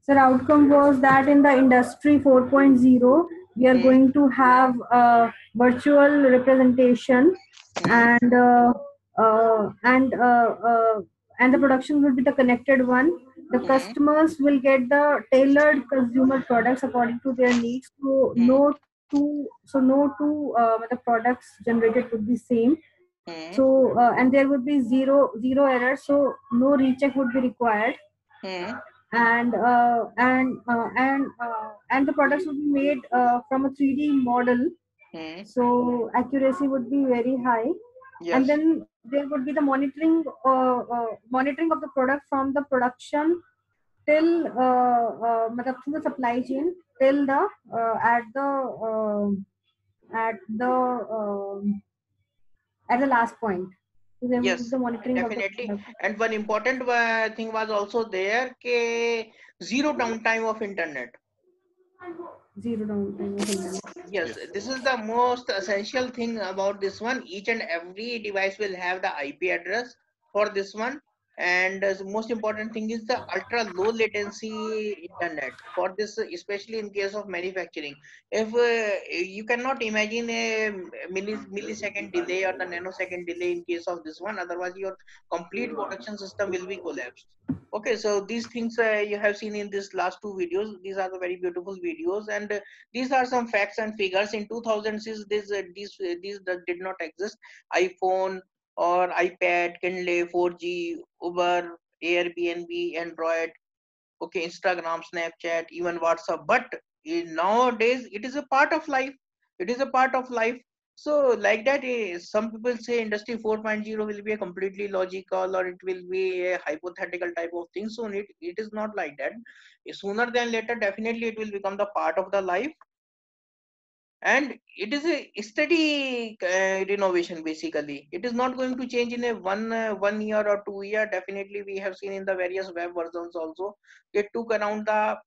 So the outcome was that in the industry 4.0, we are Hmm. going to have a virtual representation, Hmm. and uh, uh, and uh, uh, and the production will be the connected one. The Hmm. customers will get the tailored consumer products according to their needs. Hmm. No two the products generated would be same. Hmm. So and there would be zero errors. So no recheck would be required, Hmm. and the products would be made from a 3D model, Hmm. so accuracy would be very high. And Yes. then there would be the monitoring of the product from the production till matlab through the supply chain till the at the at the last point. So there would be Yes, the monitoring of the definitely. product. And one important thing was also there, ke zero downtime of internet. Zero downtime of internet. Yes, this is the most essential thing about this one. Each and every device will have the IP address for this one. And the most important thing is the ultra low latency internet for this, especially in case of manufacturing. If you cannot imagine a millisecond delay or the nanosecond delay in case of this one, otherwise your complete production system will be collapsed. Okay, so these things you have seen in this last two videos. These are the very beautiful videos, and these are some facts and figures. In 2006, these that did not exist. iPhone or iPad, Kindle, 4G, Uber, Airbnb, Android, okay, Instagram, Snapchat, even WhatsApp. But nowadays, it is a part of life. It is a part of life. So, like that, some people say Industry 4.0 will be a completely logical or it will be a hypothetical type of thing. So, it is not like that. Sooner than later, definitely it will become the part of the life, and it is a steady renovation. Basically it is not going to change in a 1 year or 2 year. Definitely we have seen in the various web versions also, it took around the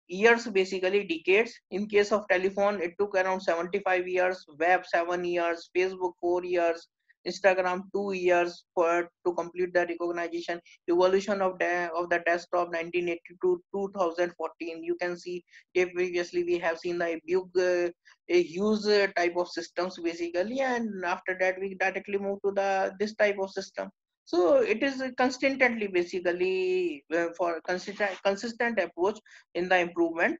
years, basically decades. In case of telephone it took around 75 years, web 7 years, Facebook 4 years, Instagram 2 years for to complete the recognition. Evolution of the desktop 1980 to 2014, you can see. If previously we have seen the bug a huge type of systems basically, and after that we directly move to the this type of system. So it is constantly basically for consistent approach in the improvement.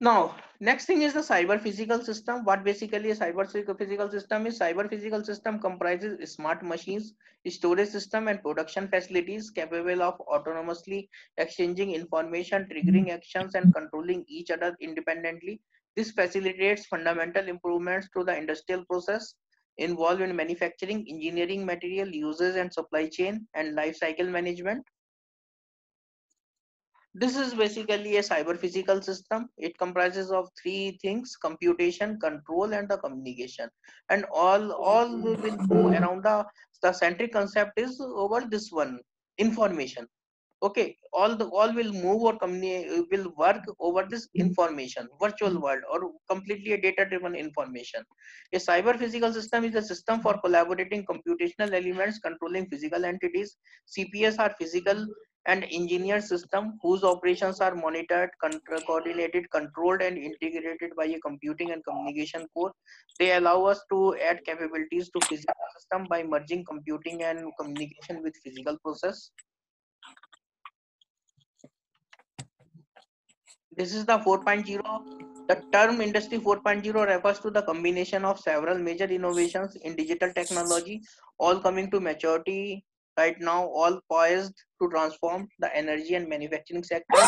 Now, next thing is the cyber physical system. What basically a cyber physical system is? Cyber physical system comprises smart machines, storage system, and production facilities capable of autonomously exchanging information, triggering actions, and controlling each other independently. This facilitates fundamental improvements to the industrial process involved in manufacturing, engineering, material uses, and supply chain and life cycle management. This is basically a cyber physical system. It comprises of three things: computation, control, and the communication. And all will go around the centric concept is over this one: information. Okay, all will move or will work over this information, virtual world, or completely a data driven information. A cyber physical system is a system for collaborating computational elements controlling physical entities. CPS are physical and engineered system whose operations are monitored, coordinated, controlled, and integrated by a computing and communication core. They allow us to add capabilities to physical system by merging computing and communication with physical process. This is the 4.0. The term Industry 4.0 refers to the combination of several major innovations in digital technology, all coming to maturity right now, all poised to transform the energy and manufacturing sectors.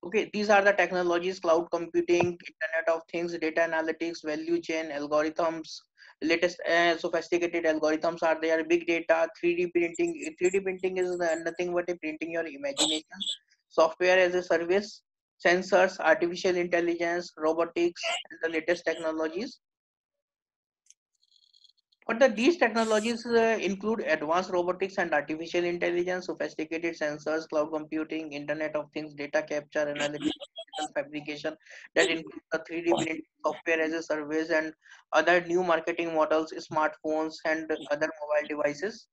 Okay, these are the technologies: cloud computing, Internet of Things, data analytics, value chain, algorithms. Latest sophisticated algorithms are there, big data, 3D printing. 3D printing is nothing but a printing your imagination. Software as a service, sensors, artificial intelligence, robotics, and the latest technologies. But these technologies include advanced robotics and artificial intelligence, sophisticated sensors, cloud computing, Internet of Things, data capture, analytics, digital fabrication that includes the 3D printing, software as a service, and other new marketing models, smartphones, and other mobile devices.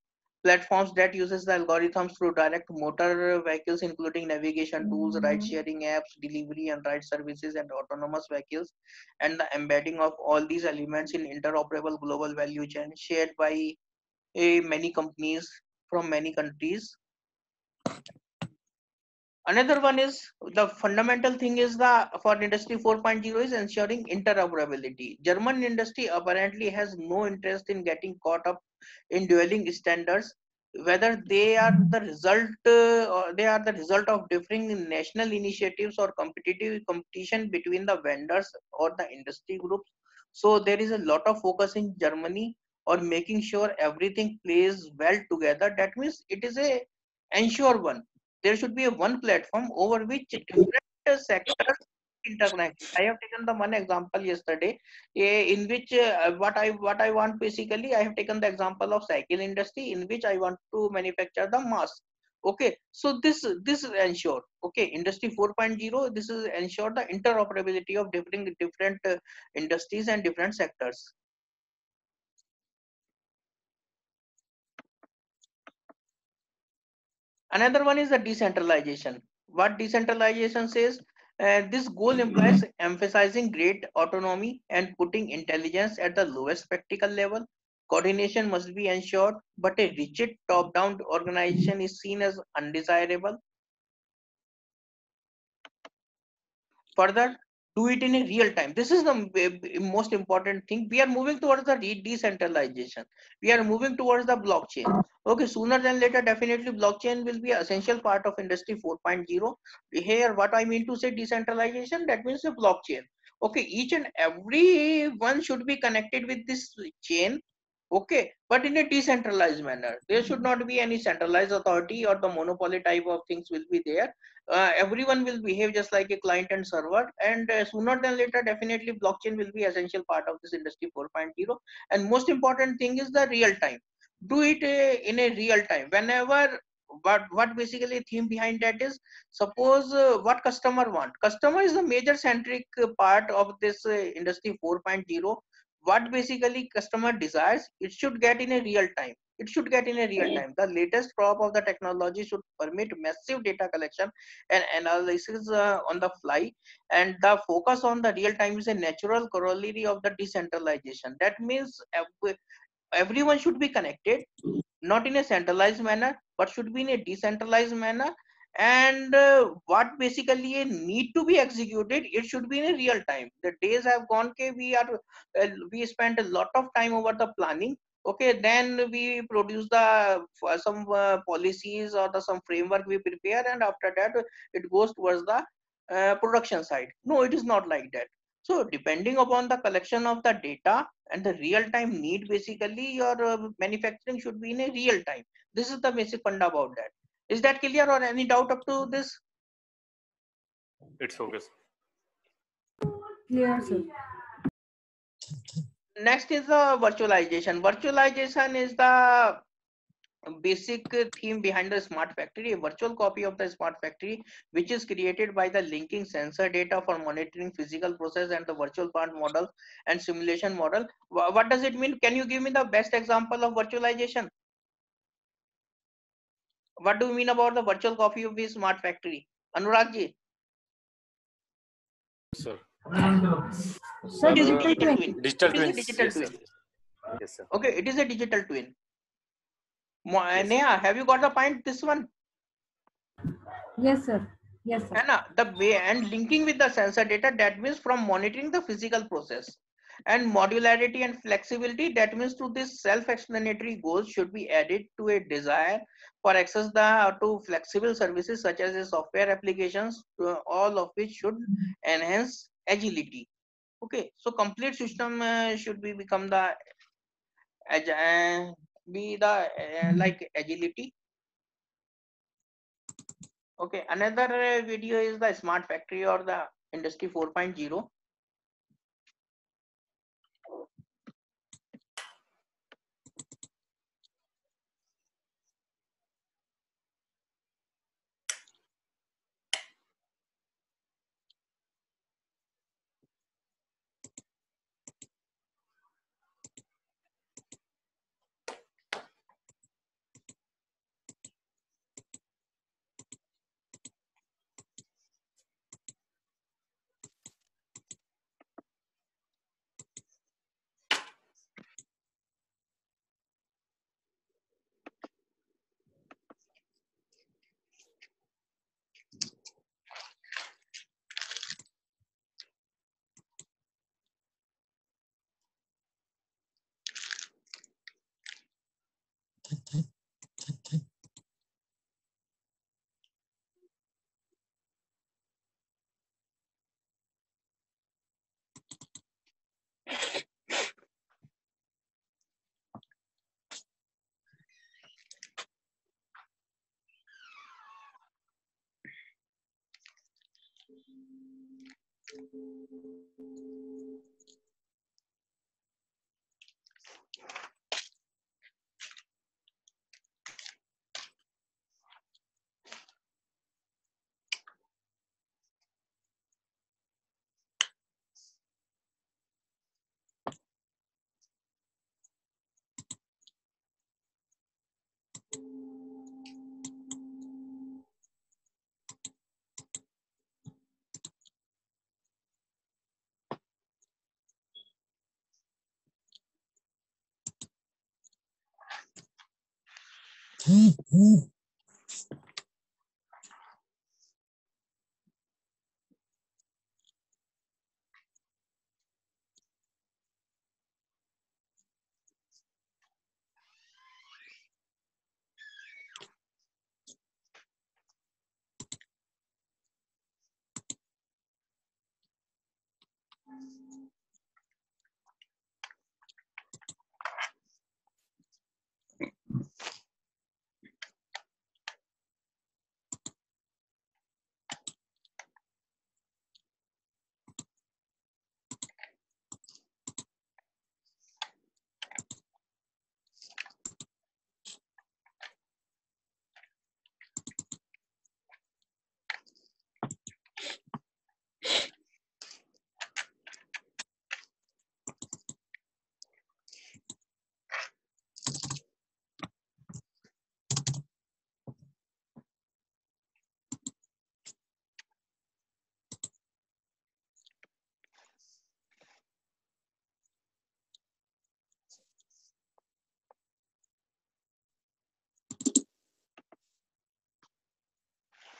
Platforms that uses the algorithms to direct motor vehicles, including navigation tools, ride-sharing apps, delivery and ride services, and autonomous vehicles, and the embedding of all these elements in interoperable global value chain shared by many companies from many countries. Another one is the fundamental thing is the for industry 4.0 is ensuring interoperability. German industry apparently has no interest in getting caught up in dueling standards, whether they are the result or they are the result of differing national initiatives or competitive competition between the vendors or the industry groups. So there is a lot of focus in Germany on making sure everything plays well together. That means it is a ensure one, there should be a one platform over which different sectors interconnect. I have taken the one example yesterday, in which what I want basically, I have taken the example of cycle industry in which I want to manufacture the mask. Okay, so this is ensure, okay, industry 4.0, this is ensure the interoperability of different industries and different sectors. Another one is the decentralization. What decentralization says, this goal implies emphasizing great autonomy and putting intelligence at the lowest practical level. Coordination must be ensured, but a rigid top-down organization is seen as undesirable. Further, do it in a real time. This is the most important thing. We are moving towards the decentralization. We are moving towards the blockchain. Okay, sooner than later, definitely blockchain will be an essential part of industry 4.0. Here, what I mean to say decentralization, that means the blockchain. Okay, each and every one should be connected with this chain. Okay, but in a decentralized manner. There should not be any centralized authority or the monopoly type of things will be there. Everyone will behave just like a client and server, and sooner than later definitely blockchain will be essential part of this industry 4.0. And most important thing is the real time, do it in a real time whenever. What basically theme behind that is, suppose what customer want, customer is the major centric part of this industry 4.0. What basically customer desires, it should get in a real time, it should get in a real time. The latest crop of the technology should permit massive data collection and analysis on the fly, and the focus on the real time is a natural corollary of the decentralization. That means everyone should be connected, not in a centralized manner, but should be in a decentralized manner. And what basically need to be executed, it should be in a real time. The days have gone, okay, we spent a lot of time over the planning, okay, then we produce the some policies or the some framework we prepare, and after that it goes towards the production side. No, it is not like that. So depending upon the collection of the data and the real time need, basically your manufacturing should be in a real time. This is the basic funda about that. Is that clear or any doubt up to this? It's okay. Clear, sir. Next is the virtualization. Virtualization is the basic theme behind the smart factory, a virtual copy of the smart factory, which is created by the linking sensor data for monitoring physical process and the virtual plant model and simulation model. What does it mean? Can you give me the best example of virtualization? What do you mean about the virtual copy of the smart factory? Anurag ji? Sir. Sir, It is a digital digital twin. twin. Digital It is a twins. digital Yes, twin. sir. Yes, sir. Okay, it is a digital twin. Yes, Neha, have you got the point? This one? Yes, sir. Yes, sir. And the way and linking with the sensor data, that means from monitoring the physical process, and modularity and flexibility, that means to this self-explanatory goals should be added to a desire for access to flexible services such as the software applications, all of which should enhance agility. Okay, so complete system should be become the be the like agility. Okay, another video is the smart factory or the industry 4.0.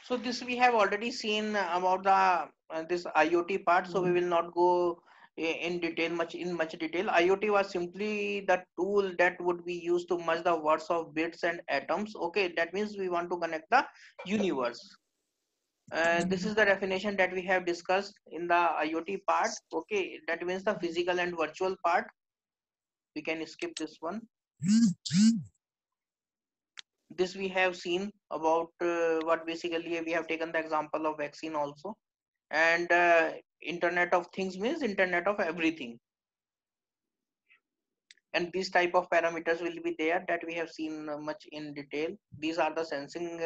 So this we have already seen about the this IoT part. So we will not go in detail much detail. IoT was simply the tool that would be used to merge the words of bits and atoms. Okay, that means we want to connect the universe. This is the definition that we have discussed in the IoT part. Okay, that means the physical and virtual part. We can skip this one. This we have seen about what basically we have taken the example of vaccine also. And Internet of things means internet of everything, and these type of parameters will be there that we have seen much in detail. These are the sensing,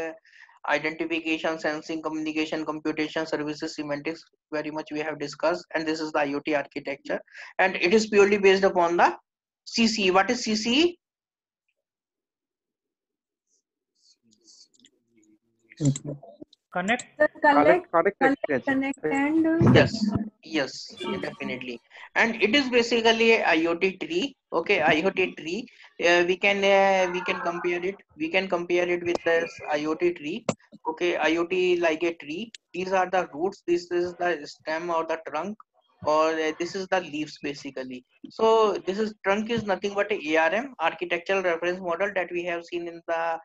identification, sensing, communication, computation, services, semantics, very much we have discussed. And this is the IoT architecture, and it is purely based upon the CCE. What is CCE? Connect. Collect, Correct collect, exchange. connect, and Yes, definitely. And it is basically a IoT tree. Okay, IoT tree. We can compare it. We can compare it with this IoT tree. Okay, IoT like a tree. These are the roots. This is the stem or the trunk, or this is the leaves basically. So this is trunk is nothing but a ARM, architectural reference model, that we have seen in the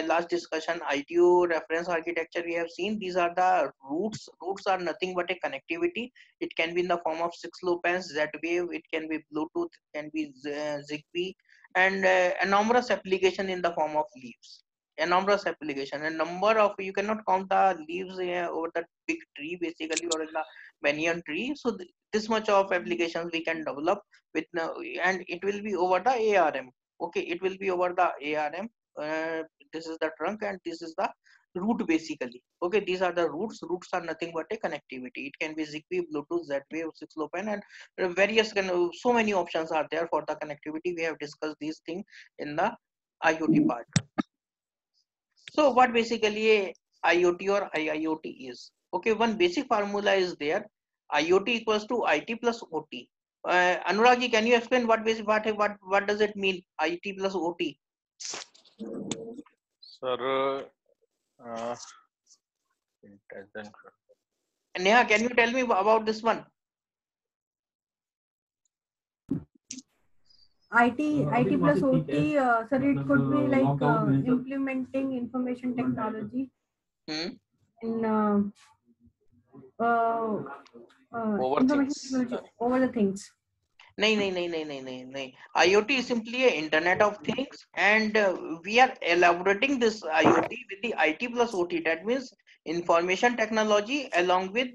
last discussion. ITU reference architecture we have seen. These are the roots. Roots are nothing but a connectivity. It can be in the form of 6LoWPAN, Z-Wave, it can be Bluetooth, it can be Zigbee, and numerous application in the form of leaves. Numerous application, and number of, you cannot count the leaves over the big tree basically, or in the banyan tree. So this much of applications we can develop with, and it will be over the ARM. Okay, it will be over the ARM. This is the trunk and this is the root basically. Okay, these are the roots. Roots are nothing but a connectivity. It can be Zigbee, Bluetooth, Z-Wave, 6LoWPAN, and various so many options are there for the connectivity. We have discussed these things in the IoT part. So what basically a IoT or IIoT is? Okay, one basic formula is there. IoT equals to IT plus OT. Anuragi, can you explain what does it mean? IT plus OT. Sir, uh, it doesn't. Neha, can you tell me about this one? IT plus OT, sir, it could be like implementing information technology Hmm? in Over information things. technology over the things. No. IoT is simply a Internet of Things, and we are elaborating this IoT with the IT plus OT. That means information technology along with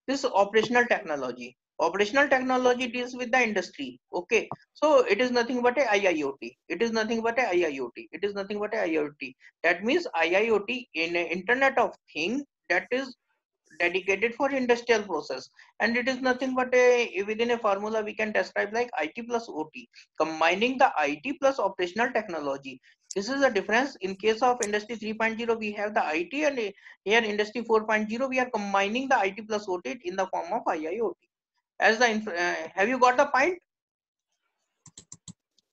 this operational technology. Operational technology deals with the industry. Okay, so it is nothing but a IIoT. It is nothing but a IIoT. It is nothing but a IoT. That means IIoT in a Internet of Things that is dedicated for industrial process, and it is nothing but a within a formula we can describe like IT plus OT, combining the IT plus operational technology. This is the difference. In case of industry 3.0 we have the IT, and here industry 4.0 we are combining the IT plus OT in the form of IIoT. As the have you got the point?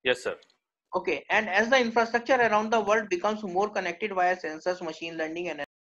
Yes, sir. Okay, and as the infrastructure around the world becomes more connected via sensors, machine learning, and